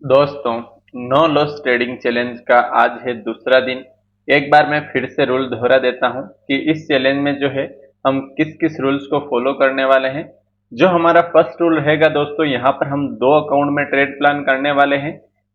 दोस्तों, no loss trading challenge का आज है दूसरा दिन। एक बार मैं फिर से रूल दोहरा देता हूं कि इस चैलेंज में जो है हम किस किस रूल्स को फॉलो करने वाले हैं। जो हमारा फर्स्ट रूल रहेगा दोस्तों, यहाँ पर हम दो अकाउंट में ट्रेड प्लान करने वाले हैं।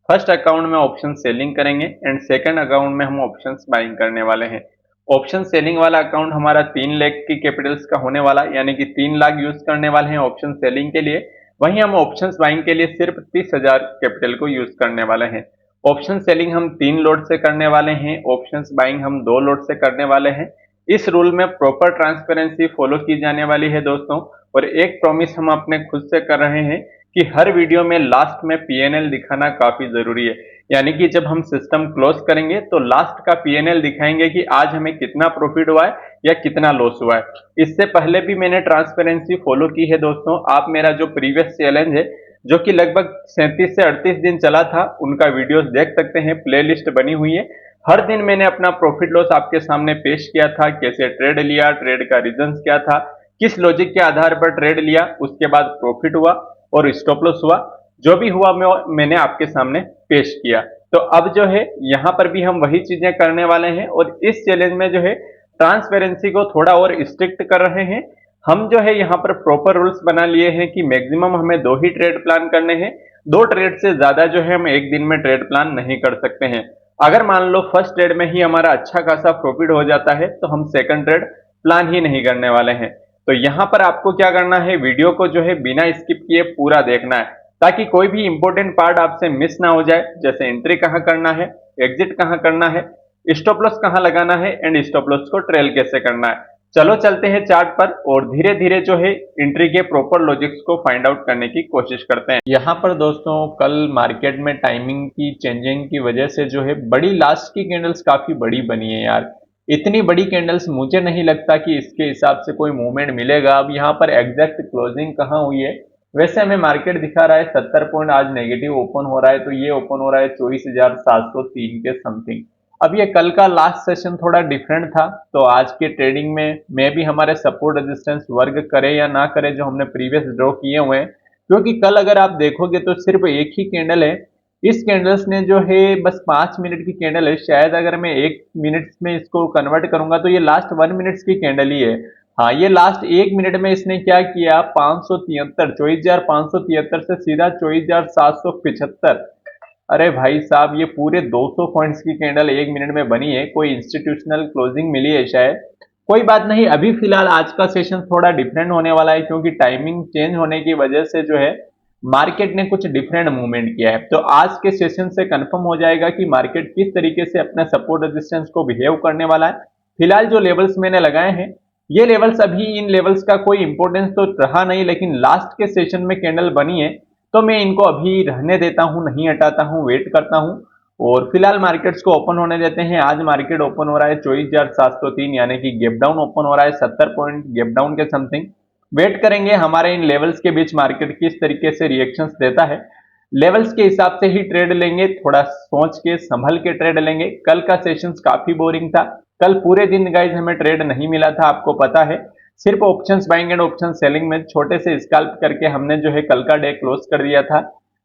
फर्स्ट अकाउंट में ऑप्शन सेलिंग करेंगे एंड सेकंड अकाउंट में हम ऑप्शन बाइंग करने वाले हैं। ऑप्शन सेलिंग वाला अकाउंट हमारा 3 लाख की कैपिटल्स का होने वाला, यानी कि 3 लाख यूज करने वाले हैं ऑप्शन सेलिंग के लिए। वहीं हम ऑप्शंस बाइंग के लिए सिर्फ 30,000 कैपिटल को यूज करने वाले हैं। ऑप्शन सेलिंग हम 3 लोट से करने वाले हैं, ऑप्शंस बाइंग हम 2 लोट से करने वाले हैं। इस रूल में प्रॉपर ट्रांसपेरेंसी फॉलो की जाने वाली है दोस्तों। और एक प्रॉमिस हम अपने खुद से कर रहे हैं कि हर वीडियो में लास्ट में पीएनएल दिखाना काफी जरूरी है। यानी कि जब हम सिस्टम क्लोज करेंगे तो लास्ट का पीएनएल दिखाएंगे कि आज हमें कितना प्रॉफिट हुआ है या कितना लॉस हुआ है। इससे पहले भी मैंने ट्रांसपेरेंसी फॉलो की है दोस्तों। आप मेरा जो प्रीवियस चैलेंज है, जो कि लगभग 37 से 38 दिन चला था, उनका वीडियोस देख सकते हैं, प्लेलिस्ट बनी हुई है। हर दिन मैंने अपना प्रॉफिट लॉस आपके सामने पेश किया था, कैसे ट्रेड लिया, ट्रेड का रीजंस क्या था, किस लॉजिक के आधार पर ट्रेड लिया, उसके बाद प्रॉफिट हुआ और स्टॉप लॉस हुआ। जो भी हुआ मैंने आपके सामने पेश किया। तो अब जो है यहाँ पर भी हम वही चीजें करने वाले हैं और इस चैलेंज में जो है ट्रांसपेरेंसी को थोड़ा और स्ट्रिक्ट कर रहे हैं। हम जो है यहाँ पर प्रॉपर रूल्स बना लिए हैं कि मैक्सिमम हमें 2 ही ट्रेड प्लान करने हैं। 2 ट्रेड से ज्यादा जो है हम एक दिन में ट्रेड प्लान नहीं कर सकते हैं। अगर मान लो फर्स्ट ट्रेड में ही हमारा अच्छा खासा प्रॉफिट हो जाता है तो हम सेकंड ट्रेड प्लान ही नहीं करने वाले हैं। तो यहाँ पर आपको क्या करना है, वीडियो को जो है बिना स्किप किए पूरा देखना है, ताकि कोई भी इंपॉर्टेंट पार्ट आपसे मिस ना हो जाए। जैसे एंट्री कहाँ करना है, एग्जिट कहाँ करना है, स्टॉप लॉस कहाँ लगाना है एंड स्टॉप लॉस को ट्रेल कैसे करना है। चलो चलते हैं चार्ट पर और धीरे धीरे जो है एंट्री के प्रॉपर लॉजिक्स को फाइंड आउट करने की कोशिश करते हैं। यहाँ पर दोस्तों कल मार्केट में टाइमिंग की चेंजिंग की वजह से जो है बड़ी लास्ट की कैंडल्स काफी बड़ी बनी है यार। इतनी बड़ी कैंडल्स मुझे नहीं लगता कि इसके हिसाब से कोई मूवमेंट मिलेगा। अब यहाँ पर एग्जैक्ट क्लोजिंग कहाँ हुई है, वैसे हमें मार्केट दिखा रहा है 70 पॉइंट आज नेगेटिव ओपन हो रहा है, तो ये ओपन हो रहा है 24,703 के समथिंग। अब ये कल का लास्ट सेशन थोड़ा डिफरेंट था, तो आज के ट्रेडिंग में मे भी हमारे सपोर्ट रेजिस्टेंस वर्क करे या ना करे जो हमने प्रीवियस ड्रॉ किए हुए हैं। क्योंकि कल अगर आप देखोगे तो सिर्फ एक ही कैंडल है। इस कैंडल्स ने जो है बस 5 मिनट की कैंडल है, शायद अगर मैं 1 मिनट में इसको कन्वर्ट करूंगा तो ये लास्ट 1 मिनट की कैंडल ही है। हाँ, ये लास्ट 1 मिनट में इसने क्या किया, 573, 24,573 से सीधा 24,775। अरे भाई साहब, ये पूरे 200 पॉइंट्स की कैंडल 1 मिनट में बनी है। कोई इंस्टीट्यूशनल क्लोजिंग मिली है शायद। कोई बात नहीं, अभी फिलहाल आज का सेशन थोड़ा डिफरेंट होने वाला है, क्योंकि टाइमिंग चेंज होने की वजह से जो है मार्केट ने कुछ डिफरेंट मूवमेंट किया है। तो आज के सेशन से कंफर्म हो जाएगा कि मार्केट किस तरीके से अपना सपोर्ट रेजिस्टेंस को बिहेव करने वाला है। फिलहाल जो लेवल्स मैंने लगाए हैं, ये लेवल्स अभी इन लेवल्स का कोई इंपॉर्टेंस तो रहा नहीं, लेकिन लास्ट के सेशन में कैंडल बनी है तो मैं इनको अभी रहने देता हूं, नहीं हटाता हूं, वेट करता हूं। और फिलहाल मार्केट्स को ओपन होने देते हैं। आज मार्केट ओपन हो रहा है 24,703, यानी कि गैप डाउन ओपन हो रहा है 70 पॉइंट गैप डाउन के समथिंग। वेट करेंगे हमारे इन लेवल्स के बीच मार्केट किस तरीके से रिएक्शंस देता है। लेवल्स के हिसाब से ही ट्रेड लेंगे, थोड़ा सोच के संभल के ट्रेड लेंगे। कल का सेशंस काफी बोरिंग था। कल पूरे दिन गाइज हमें ट्रेड नहीं मिला था, आपको पता है। सिर्फ options buying and option selling में छोटे से स्कैल्प करके हमने जो है कल का डे क्लोज कर दिया था।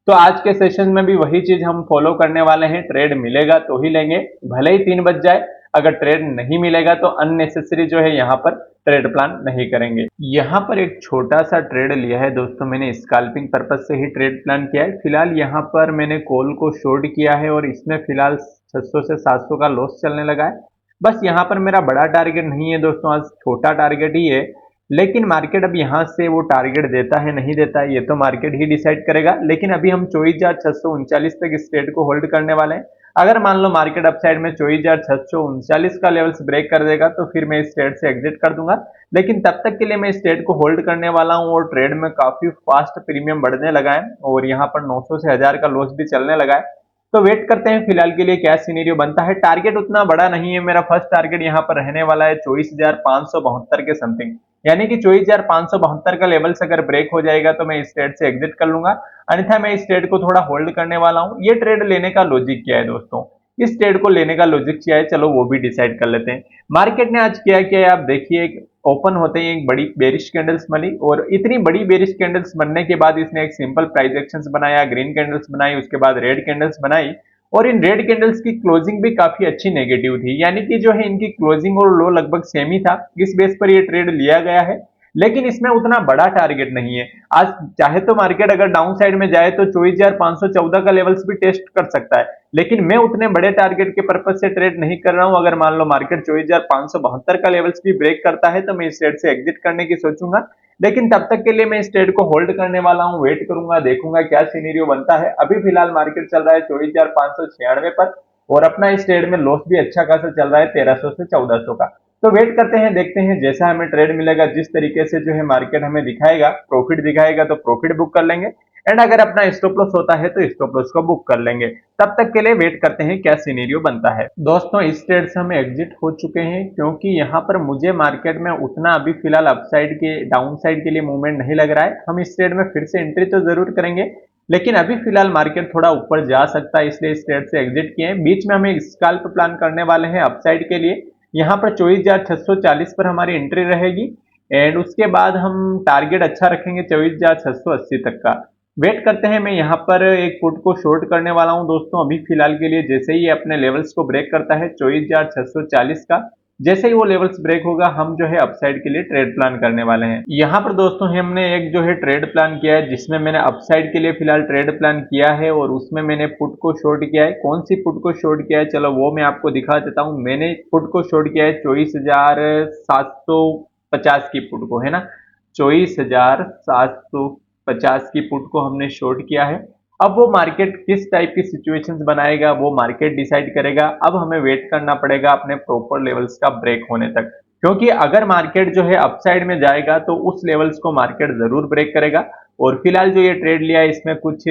तो आज के सेशन में भी वही चीज हम फॉलो करने वाले हैं। ट्रेड मिलेगा तो ही लेंगे, भले ही 3 बज जाए। अगर ट्रेड नहीं मिलेगा तो अननेसेसरी जो है यहाँ पर ट्रेड प्लान नहीं करेंगे। यहाँ पर एक छोटा सा ट्रेड लिया है दोस्तों, मैंने स्कैल्पिंग पर्पज से ही ट्रेड प्लान किया है। फिलहाल यहाँ पर मैंने कॉल को शॉर्ट किया है और इसमें फिलहाल 600 से 700 का लॉस चलने लगा है। बस यहाँ पर मेरा बड़ा टारगेट नहीं है दोस्तों, आज छोटा टारगेट ही है। लेकिन मार्केट अब यहाँ से वो टारगेट देता है नहीं देता है, ये तो मार्केट ही डिसाइड करेगा। लेकिन अभी हम 24,639 तक इस ट्रेड को होल्ड करने वाले हैं। अगर मान लो मार्केट अपसाइड में 24,639 का लेवल्स ब्रेक कर देगा तो फिर मैं इस ट्रेड से एग्जिट कर दूंगा। लेकिन तब तक के लिए मैं इस ट्रेड को होल्ड करने वाला हूँ और ट्रेड में काफी फास्ट प्रीमियम बढ़ने लगा है और यहाँ पर 900 से 1000 का लॉस भी चलने लगा है। तो वेट करते हैं फिलहाल के लिए क्या सिनेरियो बनता है। टारगेट उतना बड़ा नहीं है, मेरा फर्स्ट टारगेट यहाँ पर रहने वाला है 24,572 के समथिंग, यानी कि 24,572 का लेवल्स अगर ब्रेक हो जाएगा तो मैं इस ट्रेड से एग्जिट कर लूंगा। अन्यथा मैं इस ट्रेड को थोड़ा होल्ड करने वाला हूं। ये ट्रेड लेने का लॉजिक क्या है दोस्तों, इस ट्रेड को लेने का लॉजिक क्या है, चलो वो भी डिसाइड कर लेते हैं। मार्केट ने आज क्या किया है आप देखिए, एक ओपन होते ही एक बड़ी बेरिश कैंडल्स बनी, और इतनी बड़ी बेरिश कैंडल्स बनने के बाद इसने एक सिंपल प्राइस एक्शंस बनाया, ग्रीन कैंडल्स बनाई, उसके बाद रेड कैंडल्स बनाई, और इन रेड कैंडल्स की क्लोजिंग भी काफी अच्छी नेगेटिव थी, यानी कि जो है इनकी क्लोजिंग और लो लगभग सेम ही था। इस बेस पर ये ट्रेड लिया गया है, लेकिन इसमें उतना बड़ा टारगेट नहीं है। आज चाहे तो मार्केट अगर डाउन साइड में जाए तो 24,514 का लेवल्स भी टेस्ट कर सकता है, लेकिन मैं उतने बड़े टारगेट के पर्पज से ट्रेड नहीं कर रहा हूं। अगर मान लो मार्केट 24,572 का लेवल्स भी ब्रेक करता है तो मैं इस ट्रेड से एग्जिट करने की सोचूंगा, लेकिन तब तक के लिए मैं इस ट्रेड को होल्ड करने वाला हूं, वेट करूंगा, देखूंगा क्या सिनेरियो बनता है। अभी फिलहाल मार्केट चल रहा है 24,596 पर, और अपना इस ट्रेड में लॉस भी अच्छा खासा चल रहा है 1300 से 1400 का। तो वेट करते हैं, देखते हैं जैसा हमें ट्रेड मिलेगा, जिस तरीके से जो है मार्केट हमें दिखाएगा, प्रॉफिट दिखाएगा तो प्रॉफिट बुक कर लेंगे, एंड अगर अपना स्टॉप लॉस होता है तो स्टॉप लॉस को बुक कर लेंगे। तब तक के लिए वेट करते हैं क्या सिनेरियो बनता है। दोस्तों इस ट्रेड से हम एग्जिट हो चुके हैं, क्योंकि यहाँ पर मुझे मार्केट में उतना अभी फिलहाल अपसाइड के डाउन साइड के लिए मूवमेंट नहीं लग रहा है। हम इस ट्रेड में फिर से एंट्री तो जरूर करेंगे, लेकिन अभी फिलहाल मार्केट थोड़ा ऊपर जा सकता है, इसलिए इस ट्रेड से एग्जिट किए हैं। बीच में हम एक स्कैल्प प्लान करने वाले हैं अपसाइड के लिए। यहाँ पर 24,640 पर हमारी एंट्री रहेगी, एंड उसके बाद हम टारगेट अच्छा रखेंगे 24,680 तक का। वेट करते हैं, मैं यहाँ पर एक पुट को शॉर्ट करने वाला हूँ दोस्तों अभी फिलहाल के लिए। जैसे ही अपने लेवल्स को ब्रेक करता है 24,640 का, जैसे ही वो लेवल्स ब्रेक होगा हम जो है अपसाइड के लिए ट्रेड प्लान करने वाले हैं। यहाँ पर दोस्तों हमने एक जो है ट्रेड प्लान किया है, जिसमें मैंने अपसाइड के लिए फिलहाल ट्रेड प्लान किया है, और उसमें मैंने पुट को शॉर्ट किया है। कौन सी पुट को शॉर्ट किया है चलो वो मैं आपको दिखा देता हूँ। मैंने पुट को शॉर्ट किया है 24,750 की पुट को, है ना, 24,750 की पुट को हमने शॉर्ट किया है। अब वो मार्केट किस टाइप की सिचुएशंस बनाएगा वो मार्केट डिसाइड करेगा। अब हमें वेट करना पड़ेगा अपने प्रॉपर लेवल्स का ब्रेक होने तक, क्योंकि अगर मार्केट जो है अपसाइड में जाएगा तो उस लेवल्स को मार्केट जरूर ब्रेक करेगा। और फिलहाल जो ये ट्रेड लिया है इसमें कुछ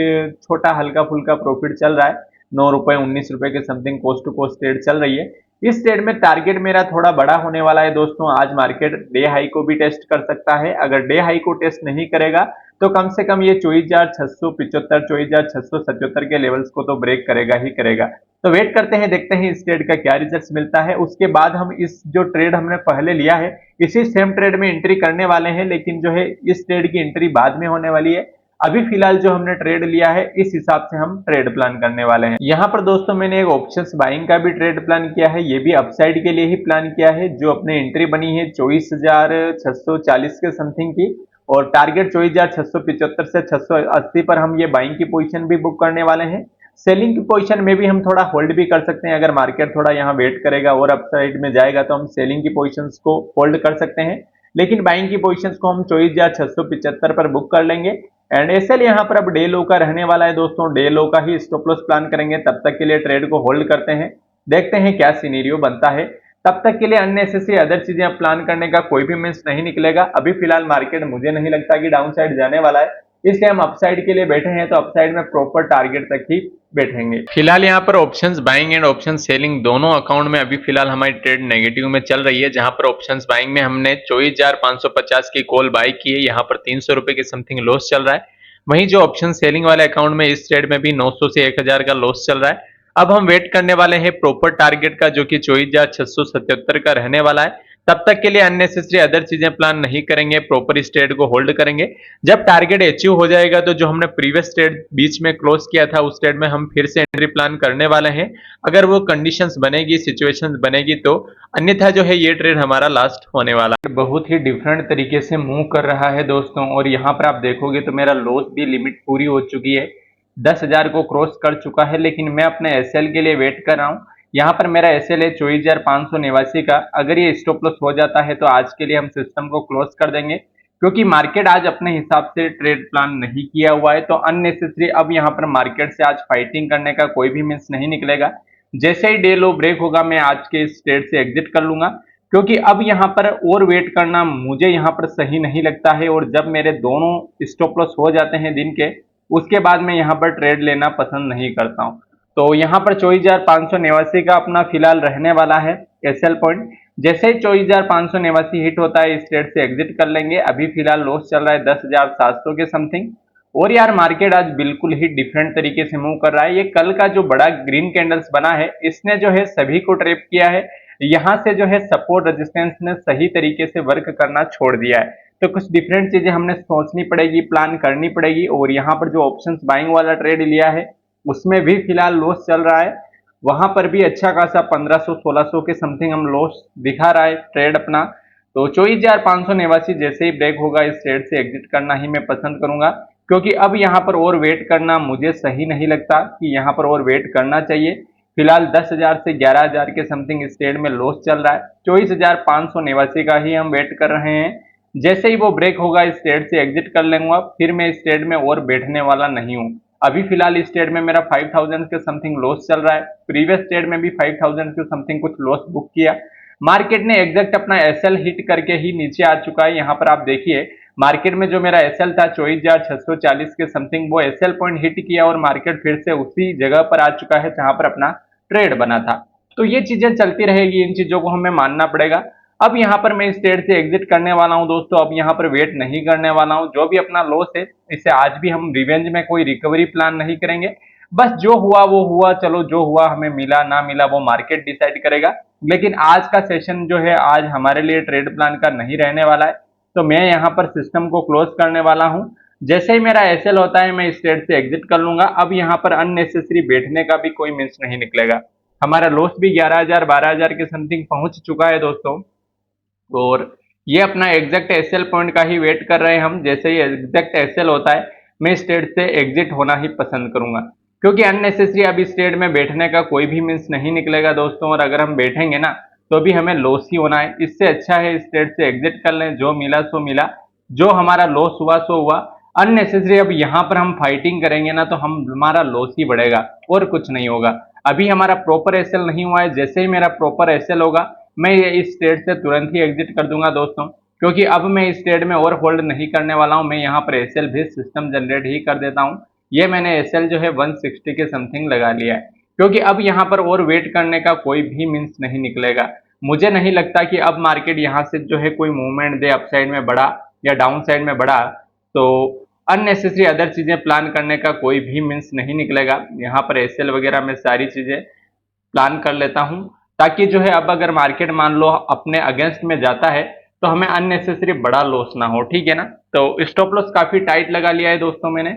छोटा हल्का फुल्का प्रॉफिट चल रहा है, 9 रुपए 19 रुपए के something coast to coast trade चल रही है। इस ट्रेड में टारगेट मेरा थोड़ा बड़ा होने वाला है दोस्तों। आज मार्केट डे हाई को भी टेस्ट कर सकता है, अगर डे हाई को टेस्ट नहीं करेगा तो कम से कम ये 24,675 24,677 के लेवल्स को तो ब्रेक करेगा ही करेगा। तो वेट करते हैं, देखते हैं इस ट्रेड का क्या रिजल्ट मिलता है। उसके बाद हम इस जो ट्रेड हमने पहले लिया है इसी सेम ट्रेड में एंट्री करने वाले हैं, लेकिन जो है इस ट्रेड की एंट्री बाद में होने वाली है। अभी फिलहाल जो हमने ट्रेड लिया है इस हिसाब से हम ट्रेड प्लान करने वाले हैं। यहाँ पर दोस्तों मैंने एक ऑप्शंस बाइंग का भी ट्रेड प्लान किया है, ये भी अपसाइड के लिए ही प्लान किया है। जो अपने एंट्री बनी है 24,640 के समथिंग की, और टारगेट 24,675 से 680 पर हम ये बाइंग की पोजीशन भी बुक करने वाले हैं। सेलिंग की पोजीशन में भी हम थोड़ा होल्ड भी कर सकते हैं, अगर मार्केट थोड़ा यहाँ वेट करेगा और अपसाइड में जाएगा तो हम सेलिंग की पोजीशंस को होल्ड कर सकते हैं, लेकिन बाइंग की पोजीशंस को हम 24,675 पर बुक कर लेंगे। एंड एसएल यहाँ पर अब डे लो का रहने वाला है दोस्तों, डे लो का ही स्टॉप लॉस प्लान करेंगे। तब तक के लिए ट्रेड को होल्ड करते हैं, देखते हैं क्या सिनेरियो बनता है। तब तक के लिए अननेसेसरी अदर चीजें प्लान करने का कोई भी मीन्स नहीं निकलेगा। अभी फिलहाल मार्केट मुझे नहीं लगता कि डाउन साइड जाने वाला है, इसलिए हम अपसाइड के लिए बैठे हैं, तो अपसाइड में प्रॉपर टारगेट तक ही बैठेंगे। फिलहाल यहाँ पर options buying and option selling दोनों अकाउंट में अभी फिलहाल हमारी ट्रेड नेगेटिव में चल रही है। जहां पर ऑप्शंस बाइंग में हमने 24,550 की कॉल बाई की है, यहाँ पर 300 रुपए के समथिंग लॉस चल रहा है। वहीं जो ऑप्शन सेलिंग वाले अकाउंट में इस ट्रेड में भी 900 से 1,000 का लॉस चल रहा है। अब हम वेट करने वाले हैं प्रॉपर टारगेट का, जो कि 24,677 का रहने वाला है। तब तक के लिए अननेसेसरी अदर चीजें प्लान नहीं करेंगे, प्रॉपर इस ट्रेड को होल्ड करेंगे। जब टारगेट अचीव हो जाएगा तो जो हमने प्रीवियस ट्रेड बीच में क्लोज किया था उस ट्रेड में हम फिर से एंट्री प्लान करने वाले हैं, अगर वो कंडीशंस बनेगी, सिचुएशंस बनेगी तो। अन्यथा जो है ये ट्रेड हमारा लास्ट होने वाला है। बहुत ही डिफरेंट तरीके से मूव कर रहा है दोस्तों, और यहाँ पर आप देखोगे तो मेरा लॉस भी लिमिट पूरी हो चुकी है, 10,000 को क्रॉस कर चुका है, लेकिन मैं अपने एसएल के लिए वेट कर रहा हूँ। यहाँ पर मेरा एसएल है 24,589 का। अगर ये स्टॉप लॉस हो जाता है तो आज के लिए हम सिस्टम को क्लोज कर देंगे, क्योंकि मार्केट आज अपने हिसाब से ट्रेड प्लान नहीं किया हुआ है। तो अननेसेसरी अब यहाँ पर मार्केट से आज फाइटिंग करने का कोई भी मीन्स नहीं निकलेगा। जैसे ही डे लो ब्रेक होगा मैं आज के इस ट्रेड से एग्जिट कर लूंगा, क्योंकि अब यहाँ पर और वेट करना मुझे यहाँ पर सही नहीं लगता है। और जब मेरे दोनों स्टॉप लॉस हो जाते हैं दिन के, उसके बाद मैं यहाँ पर ट्रेड लेना पसंद नहीं करता हूँ। तो यहाँ पर 24,589 का अपना फिलहाल रहने वाला है एसएल पॉइंट। जैसे ही 24,589 हिट होता है इस ट्रेड से एग्जिट कर लेंगे। अभी फिलहाल लॉस चल रहा है 10,700 के समथिंग, और यार मार्केट आज बिल्कुल ही डिफरेंट तरीके से मूव कर रहा है। ये कल का जो बड़ा ग्रीन कैंडल्स बना है, इसने जो है सभी को ट्रैप किया है। यहाँ से जो है सपोर्ट रेजिस्टेंस ने सही तरीके से वर्क करना छोड़ दिया है। तो कुछ डिफरेंट चीजें हमने सोचनी पड़ेगी, प्लान करनी पड़ेगी। और यहाँ पर जो ऑप्शंस बाइंग वाला ट्रेड लिया है, उसमें भी फिलहाल लॉस चल रहा है। वहां पर भी अच्छा खासा 1500-1600 के समथिंग हम लॉस दिखा रहा है ट्रेड अपना। तो 24,589 जैसे ही ब्रेक होगा, इस ट्रेड से एग्जिट करना ही मैं पसंद करूंगा, क्योंकि अब यहाँ पर और वेट करना मुझे सही नहीं लगता कि यहाँ पर और वेट करना चाहिए। फिलहाल 10,000 से 11,000 के समथिंग इस ट्रेड में लॉस चल रहा है। 24,589 का ही हम वेट कर रहे हैं। जैसे ही वो ब्रेक होगा, इस ट्रेड से एग्जिट कर लेंगे। फिर मैं इस ट्रेड में और बैठने वाला नहीं हूँ। अभी फिलहाल इस ट्रेड में मेरा 5,000 के समथिंग लॉस चल रहा है। प्रीवियस ट्रेड में भी 5,000 के समथिंग कुछ लॉस बुक किया। मार्केट ने एग्जैक्ट अपना एसएल हिट करके ही नीचे आ चुका है। यहाँ पर आप देखिए, मार्केट में जो मेरा एसएल था 24,640 के समथिंग, वो एसएल पॉइंट हिट किया और मार्केट फिर से उसी जगह पर आ चुका है जहां पर अपना ट्रेड बना था। तो ये चीजें चलती रहेगी, इन चीजों को हमें मानना पड़ेगा। अब यहाँ पर मैं इस ट्रेड से एग्जिट करने वाला हूं दोस्तों। अब यहाँ पर वेट नहीं करने वाला हूं। जो भी अपना लॉस है, इसे आज भी हम रिवेंज में कोई रिकवरी प्लान नहीं करेंगे। बस जो हुआ वो हुआ, चलो जो हुआ, हमें मिला ना मिला वो मार्केट डिसाइड करेगा। लेकिन आज का सेशन जो है, आज हमारे लिए ट्रेड प्लान का नहीं रहने वाला है। तो मैं यहाँ पर सिस्टम को क्लोज करने वाला हूँ। जैसे ही मेरा एसएल होता है, मैं इस ट्रेड से एग्जिट कर लूंगा। अब यहाँ पर अननेसेसरी बैठने का भी कोई मीन्स नहीं निकलेगा। हमारा लॉस भी 11,000 12,000 के समथिंग पहुंच चुका है दोस्तों। और ये अपना एग्जैक्ट एसएल पॉइंट का ही वेट कर रहे हैं हम। जैसे ही एग्जैक्ट एसएल होता है, मैं इस ट्रेड से एग्जिट होना ही पसंद करूंगा, क्योंकि अननेसेसरी अब इस ट्रेड में बैठने का कोई भी मीन्स नहीं निकलेगा दोस्तों। और अगर हम बैठेंगे ना, तो भी हमें लॉस ही होना है। इससे अच्छा है इस ट्रेड से एग्जिट कर लें। जो मिला सो मिला, जो हमारा लॉस हुआ सो हुआ। अननेसेसरी अब यहाँ पर हम फाइटिंग करेंगे ना, तो हमारा लॉस ही बढ़ेगा और कुछ नहीं होगा। अभी हमारा प्रॉपर एसएल नहीं हुआ है। जैसे ही मेरा प्रॉपर एसएल होगा, मैं इस ट्रेड से तुरंत ही एग्जिट कर दूंगा दोस्तों, क्योंकि अब मैं इस ट्रेड में और होल्ड नहीं करने वाला हूं। मैं यहाँ पर एसएल भी सिस्टम जनरेट ही कर देता हूं। ये मैंने एसएल जो है 160 के समथिंग लगा लिया है, क्योंकि अब यहाँ पर और वेट करने का कोई भी मीन्स नहीं निकलेगा। मुझे नहीं लगता कि अब मार्केट यहाँ से जो है कोई मूवमेंट दे, अपसाइड में बढ़ा या डाउन साइड में बढ़ा। तो अननेसेसरी अदर चीजें प्लान करने का कोई भी मीन्स नहीं निकलेगा। यहाँ पर एसएल वगैरह में सारी चीजें प्लान कर लेता हूं, ताकि जो है अब अगर मार्केट मान लो अपने अगेंस्ट में जाता है, तो हमें अननेसेसरी बड़ा लॉस ना हो, ठीक है ना। तो स्टॉप लॉस काफी टाइट लगा लिया है दोस्तों मैंने।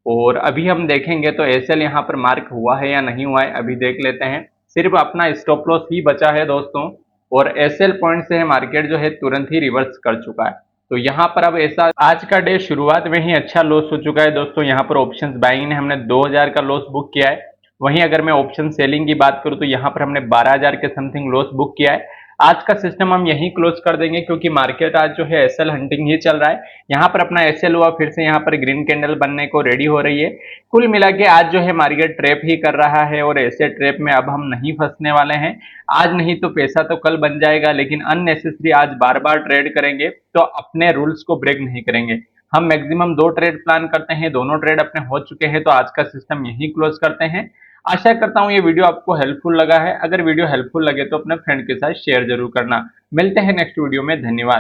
और अभी हम देखेंगे तो एसएल यहाँ पर मार्क हुआ है या नहीं हुआ है, अभी देख लेते हैं। सिर्फ अपना स्टॉप लॉस ही बचा है दोस्तों, और एसएल पॉइंट से मार्केट जो है तुरंत ही रिवर्स कर चुका है। तो यहाँ पर अब ऐसा, आज का डे शुरुआत में ही अच्छा लॉस हो चुका है दोस्तों। यहाँ पर ऑप्शंस बाइंग ने हमने 2,000 का लॉस बुक किया है। वहीं अगर मैं ऑप्शन सेलिंग की बात करूं, तो यहाँ पर हमने 12,000 के समथिंग लॉस बुक किया है। आज का सिस्टम हम यहीं क्लोज कर देंगे, क्योंकि मार्केट आज जो है एसएल हंटिंग ही चल रहा है। यहाँ पर अपना एसएल हुआ, फिर से यहाँ पर ग्रीन कैंडल बनने को रेडी हो रही है। कुल मिला के आज जो है मार्केट ट्रैप ही कर रहा है, और ऐसे ट्रैप में अब हम नहीं फंसने वाले हैं। आज नहीं तो पैसा तो कल बन जाएगा, लेकिन अननेसेसरी आज बार बार ट्रेड करेंगे तो अपने रूल्स को ब्रेक नहीं करेंगे। हम मैक्सिमम 2 ट्रेड प्लान करते हैं, दोनों ट्रेड अपने हो चुके हैं, तो आज का सिस्टम यही क्लोज करते हैं। आशा करता हूं ये वीडियो आपको हेल्पफुल लगा है। अगर वीडियो हेल्पफुल लगे तो अपने फ्रेंड के साथ शेयर जरूर करना। मिलते हैं नेक्स्ट वीडियो में। धन्यवाद।